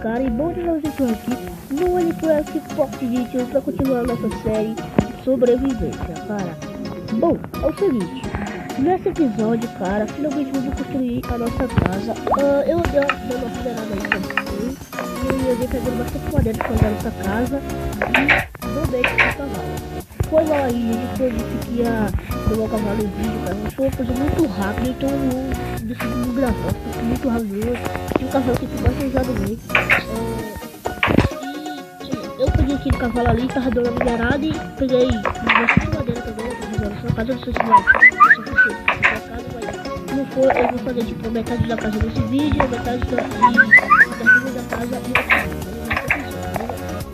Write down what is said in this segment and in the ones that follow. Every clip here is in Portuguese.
cara, e bom de nós estar aqui no Minecraft Pocket Edition para continuar nossa série de sobrevivência, cara. Bom, é o seguinte, nesse episódio, cara, finalmente vamos construir a nossa casa. Eu dei uma acelerada aí também, e eu dei pegando bastante madeira para fazer a nossa casa, e não deixe o cavalo. Foi lá aí, gente, eu disse que ia pegar o cavalo em vídeo, cara, mas foi uma coisa muito rápida, então eu decidi não gravar, porque muito rápido, e o cavalo que mais usado mesmo. Eu peguei aquele cavalo ali, tava dando uma minerada e peguei bastante madeira também, pra fazer a nossa casa, não sei se vai ser suficiente pra casa, mas não for, eu vou fazer tipo metade da casa nesse vídeo, metade da casa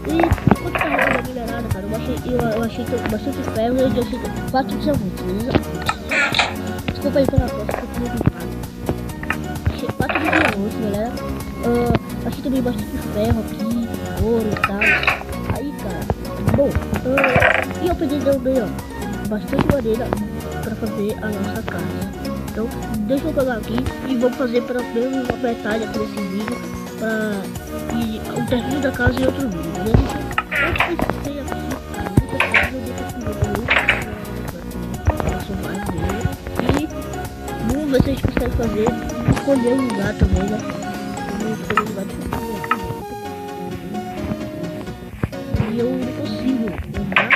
e enquanto tava dando a minerada, cara, eu achei bastante ferro e eu achei 4 diamantes, beleza? Desculpa aí pela próxima, que eu fui muito achei 4 diamantes, galera. Achei também bastante ferro aqui, ouro e tal. Aí, cara, bom, e eu peguei também, ó, bastante madeira pra fazer a nossa casa. Então, deixa eu pegar aqui e vamos fazer pelo menos uma metade aqui nesse vídeo, e o término da casa em outro vídeo, beleza? Eu pensei aqui, cara, muita coisa, eu deixo aqui e vamos ver se a gente consegue fazer, escolher um lugar também, né? Escolher um lugar de e eu não consigo andar.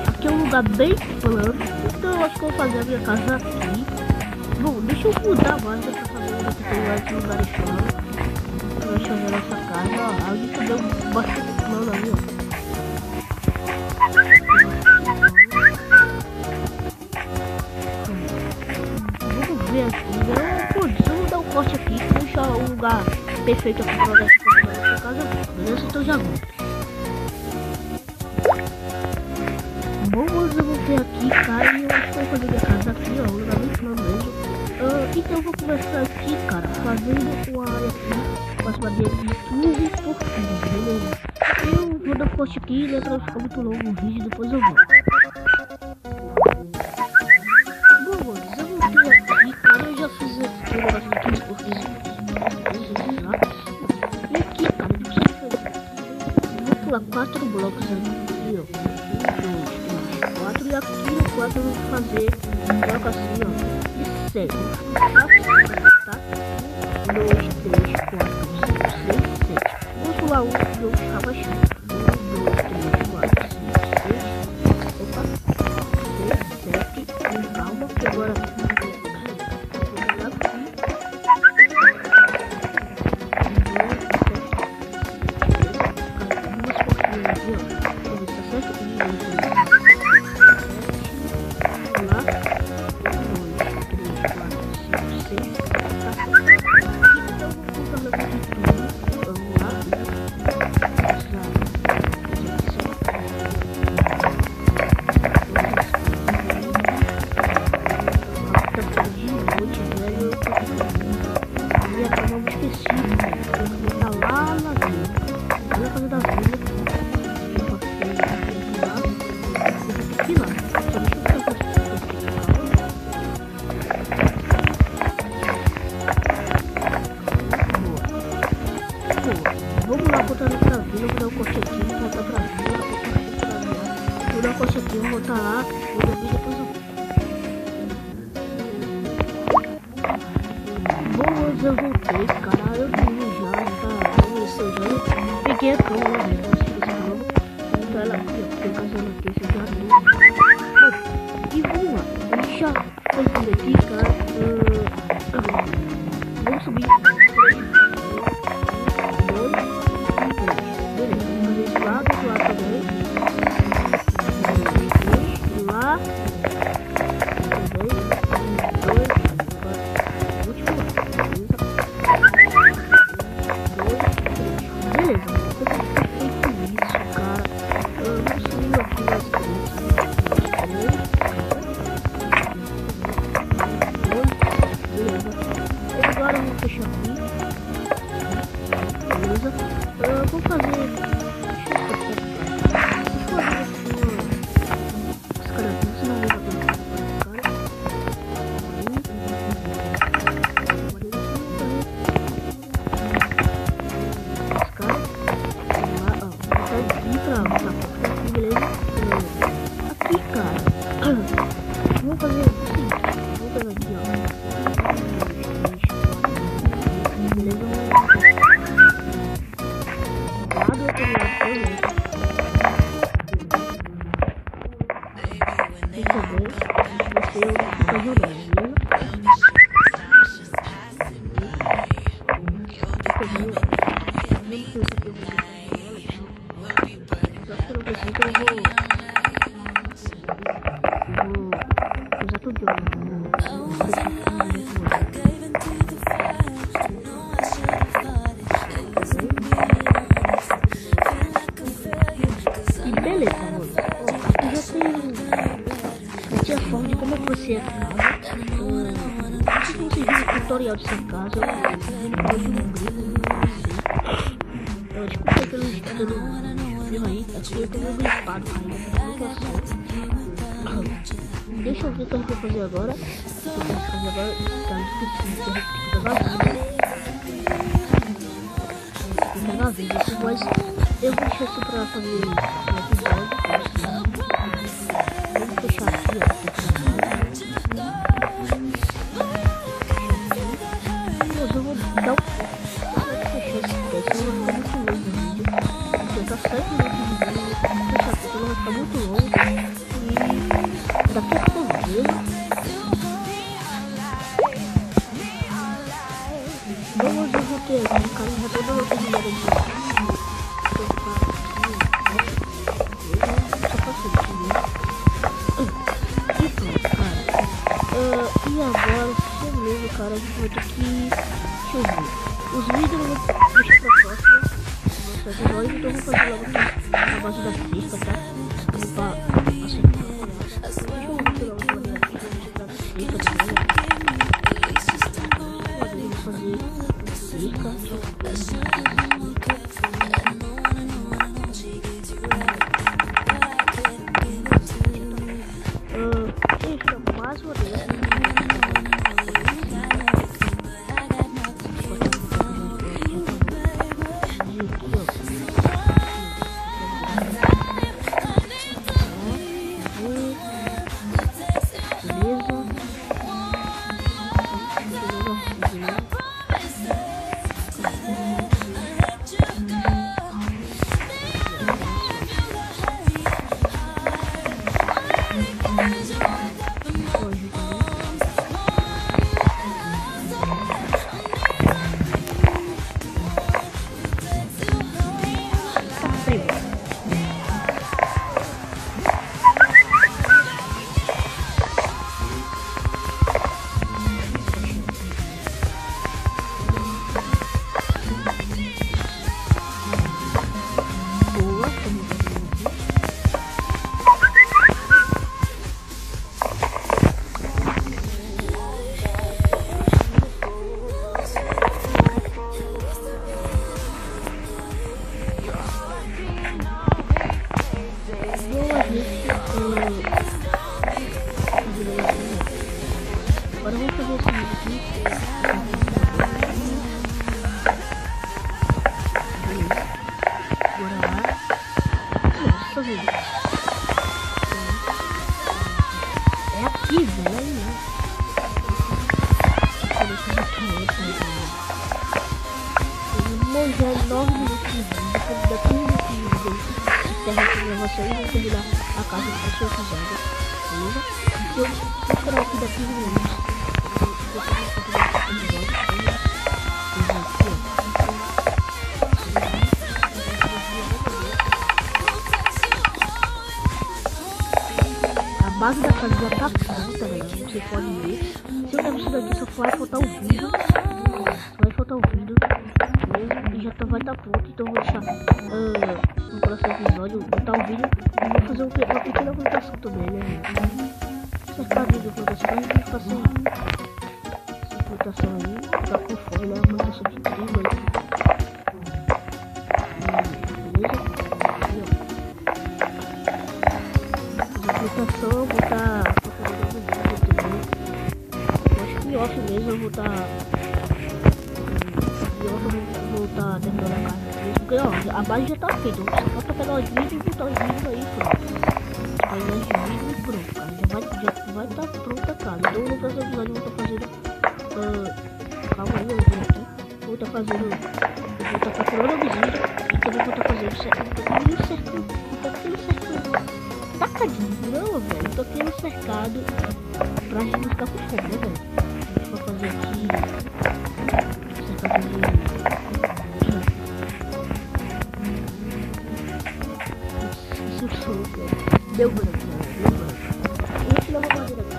Aqui é um lugar bem plano, então eu acho que eu vou fazer a minha casa aqui. Bom, deixa eu mudar mais pra fazer onde tem mais lugares planos. Deixa eu ver nossa casa, ó, a gente deu bastante plano ali, ó. Vamos ver aqui, vamos dar um corte aqui, deixar um lugar perfeito aqui pra nossa casa, beleza? Então já volto. Vamos devolver aqui, cara, e eu acho que vou fazer minha casa aqui, ó, um lugar bem plano mesmo. Então eu vou começar aqui, cara, fazendo uma área aqui, com as madeiras de 15 por 15, beleza? Eu vou dar um corte aqui, né, pra não ficar muito longo o vídeo, depois eu volto. Bom, eu voltei aqui, cara, eu já fiz aqui um negócio de 15 por 15, e aqui, cara, eu preciso fazer aqui, eu vou pular 4 blocos aqui, ó. E aqui no 4 eu vou fazer um bloco assim, ó, de 6, tá? 1, 2, 3, 4, 5, 6, 7. Vamos pular 1, 2, ficar baixando. 1, 2, 3, 4, 5, 6, opa, 6, 7, calma, que agora vamos lá botar no pra vila, vou dar um corte aqui, vou voltar pra vila, vou dar um corte aqui, vou voltar lá, vou dormir, depois eu... Bom, hoje eu voltei, cara, eu dormi já, tá amanheceu já, eu peguei a cama, né, vou botar ela aqui, ó, tem casando aqui, esse jardim. E vamos lá, a gente já foi por aqui, cara, vamos subir. Beleza, vamos fazer esse lado também. lá. Agora eu vou fechar aqui. Beleza? Eu vou fazer. Os caras você não vai fazer aqui, cara. Vamos fazer o seguinte. Vou pegar aqui, ó. Você conseguir o tutorial de sua casa, desculpa pelo filme aí, aqui eu tenho gripado deixa eu ver o que eu vou fazer agora. Mas eu vou deixar isso pra fazer o episódio. Vamos fechar aqui, ó. Tá 7 minutos de vídeo, esse capítulo vai ficar muito longo e daqui a pouco vamos ver o que é, cara, já tô dando outra ideia de só faço isso, né? E pronto, cara. E agora, beleza, cara, a gente vai ter que, deixa eu ver, os vídeos eu vou deixar pra próxima. Então eu vou fazer logo na base da pista, tá? Pra aceitar. Deixa eu tirar o nome da pista também. Eu vou fazer deixa mais uma vez. Agora vamos fazer esse aqui. Bora lá. Nossa, velho. É aqui, velho. Já é 9 minutos de vídeo. Depois de 15 minutos de vídeo, encerra essa gravação e vou terminar a casa do seu episódio. Beleza? Se eu esperar aqui daqui 15 minutos, a base da casa já tá pronta, galera. Vocês podem ver. Se eu levo isso daqui, só vai faltar o vidro. Só vai faltar o vidro. E já vai estar pronto. Então eu vou deixar no próximo episódio botar o vídeo. E vou fazer uma pequena plantação também, né? Cercadinho de plantação. A gente vai ficar sem plantação aí. Tá com fome, né? Plantação de trigo aí. Vou estar fazendo vídeo também. Eu acho que off mesmo eu vou estar terminando a casa mesmo, porque ó, a base já tá feita, só falta pegar os vídeos e botar os vídeos aí, pronto. Pegar os vídeos e pronto, cara, já vai estar pronta a casa. Então no próximo episódio eu vou estar fazendo, calma aí, eu vou aqui, vou estar fazendo, eu vou estar procurando a visita e também vou estar fazendo cercadinho, não, velho, tô aqui no cercado pra gente não ficar com fome, né, velho? A gente vai fazer aqui cercado de isso show, velho. Deu branco, velho, deu branco. E esse novo madeira aqui.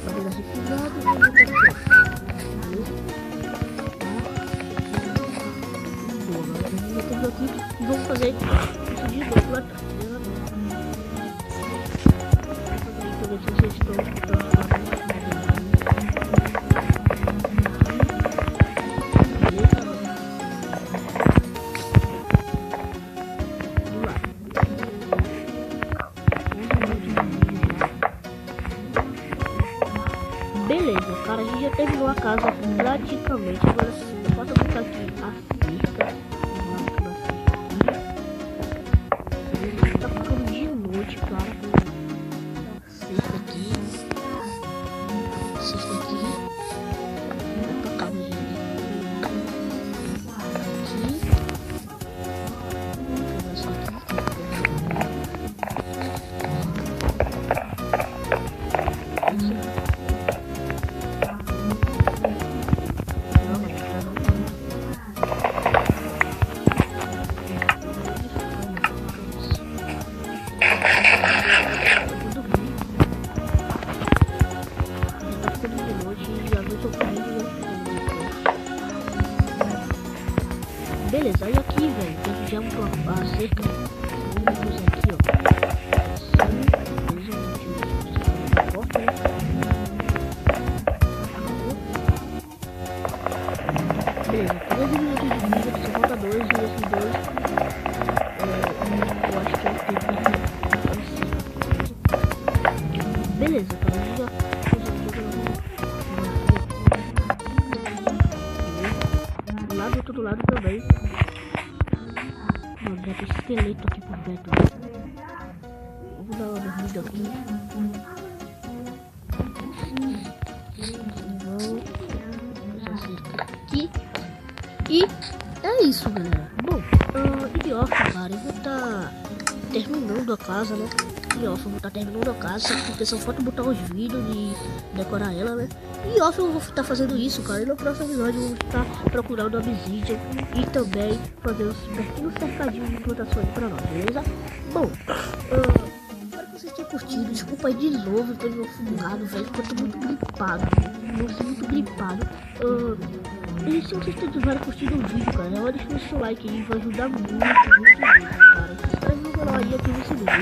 Madeira refinada e madeira aqui e vamos fazer isso de novo lá atrás. Deixa eu ver se vocês estão escutando. Beleza, cara, a gente já terminou a casa praticamente. Agora sim, falta botar aqui a cerca. Tá ficando de noite, cara. Cerca aqui. Cerca aqui. Vou tocar no jeito. Beleza, aí aqui, velho, a gente já montou a cerca. Vamos aqui, ó. Beleza, 13 minutos de vida, só falta 2 e esses 2 eu acho que é o tempo de beleza, cara, a gente já do lado e outro do lado também. Mano, já tem esqueleto aqui por perto. Vamos dar uma dormida aqui. Vamos fazer cerca aqui. E é isso, galera. Bom, em off, cara, eu vou estar terminando a casa, né? Em off eu vou estar terminando a casa, porque só falta botar os vídeos e decorar ela, né? E off eu vou estar fazendo isso, cara. E no próximo episódio eu vou estar procurando a obsidian e também fazer os pequenos cercadinhos de plantações pra nós, beleza? Bom, espero que vocês tenham curtido. Desculpa aí de novo pelo meu fungado, velho, porque eu tô muito gripado. Eu estou muito gripado. E se vocês tiverem curtido o vídeo, cara, deixa o seu like aí, vai ajudar muito, cara. Se inscreve no canal aí, ativa o sininho pra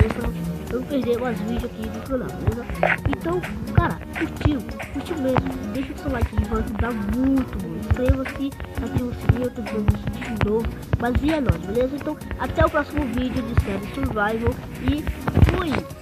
eu não perder mais vídeos aqui do canal, beleza? Então, cara, curtiu mesmo, deixa o seu like aí, vai ajudar muito, mano. Inscreva-se, ativa o sininho, eu tô vendo isso de novo, mas e é nóis, beleza? Então, até o próximo vídeo de série Survival e fui!